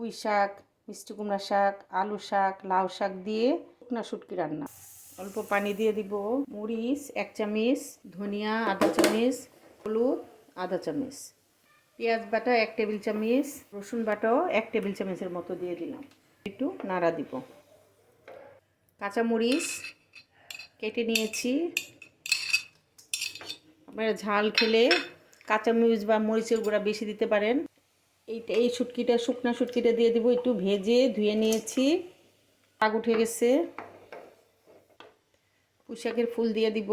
পুঁই শাক, মিষ্টি কুমড়া শাক, আলু শাক, লাউ শাক দিয়ে শুকনা শুটকি রান্না। অল্প পানি দিয়ে দিব, মরিচ 1 চামচ, ধনিয়া আধা চামচ, হলুদ আধা চামচ, পেঁয়াজ বাটা 1 টেবিল চামচ, রসুন বাটাও 1 টেবিল চামচের মতো দিয়ে দিলাম। একটু নাড়া দিব। কাঁচামরিচ কেটে নিয়েছি। আপনারা ঝাল খেলে কাঁচামরিচ বা মরিচের গুঁড়া বেশি দিতে পারেন। এই শুকনা শুটকিটা দিয়ে দিব। একটু ভেজে ধুয়ে নিয়েছি, শাক উঠে গেছে। পুঁই শাকের ফুল দিয়ে দিব,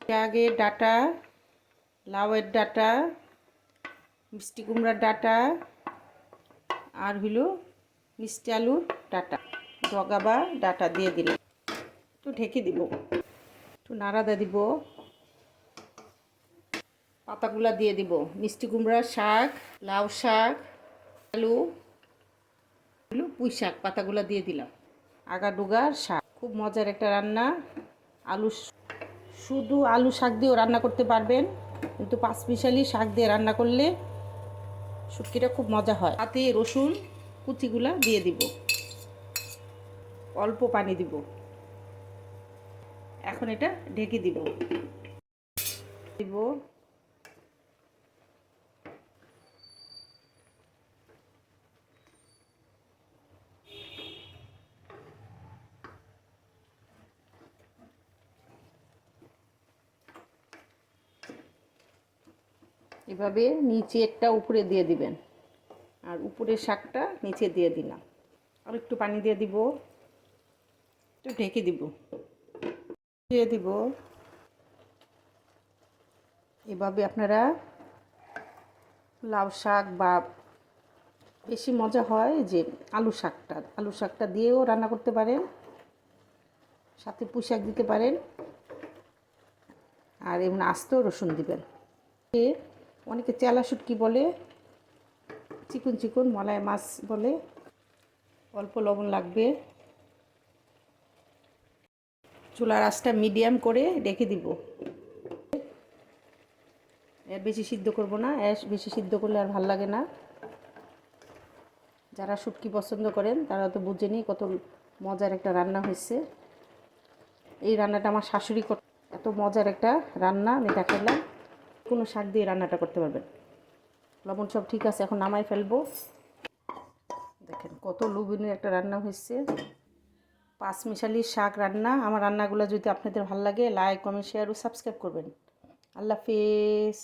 শাকের ডাঁটা, লাউয়ের ডাঁটা, মিষ্টি কুমড়ার ডাঁটা আর হলো মিষ্টি আলুর ডাঁটা, ডগা বা ডাঁটা দিয়ে দিলাম। একটু ঢেকে দিব, একটু নাড়াদা দিব। পাতাগুলা দিয়ে দিব, মিষ্টি কুমড়ার শাক, লাউ শাক, আলু, পুঁই শাক পাতাগুলা দিয়ে দিলাম। আগা ডুগার শাক খুব মজার একটা রান্না। শুধু আলু শাক দিয়েও রান্না করতে পারবেন, কিন্তু পাঁচমিশালি শাক দিয়ে রান্না করলে শুটকিটা খুব মজা হয়। তাতে রসুন কুচিগুলা দিয়ে দিব, অল্প পানি দিব। এখন এটা ঢেকে দিব। এভাবে নিচে একটা উপরে দিয়ে দিবেন, আর উপরের শাকটা নিচে দিয়ে দিলাম। আর একটু পানি দিয়ে দিব, একটু ঢেকে দিব, দিয়ে দিব। এভাবে আপনারা লাউ শাক বা বেশি মজা হয় যে আলু শাকটা দিয়েও রান্না করতে পারেন, সাথে পুঁই শাক দিতে পারেন, আর এমন আস্ত রসুন দিবেন। অনেকে চেলা শুটকি বলে, চিকন চিকন মলাই মাছ বলে। অল্প লবণ লাগবে। চুলার আঁচটা মিডিয়াম করে রেখে দিব। এর বেশি সিদ্ধ করব না, বেশি সিদ্ধ করলে আর ভাল লাগে না। যারা শুটকি পছন্দ করেন তারা তো বুঝেনি কত মজার একটা রান্না হয়েছে। এই রান্নাটা আমার শাশুড়ি এত মজার একটা রান্না আমি দেখালাম। কোনো শাক দিয়ে রান্নাটা করতে পারবেন। লবণ সব ঠিক আছে, এখন নামাই ফেলবো। দেখেন কত লোভনীয় একটা রান্না হয়েছে, পাঁচমিশালি শাক রান্না। আমার রান্নাগুলো যদি আপনাদের ভালো লাগে, লাইক কমেন্ট শেয়ার ও সাবস্ক্রাইব করবেন। আল্লাহ হাফেজ।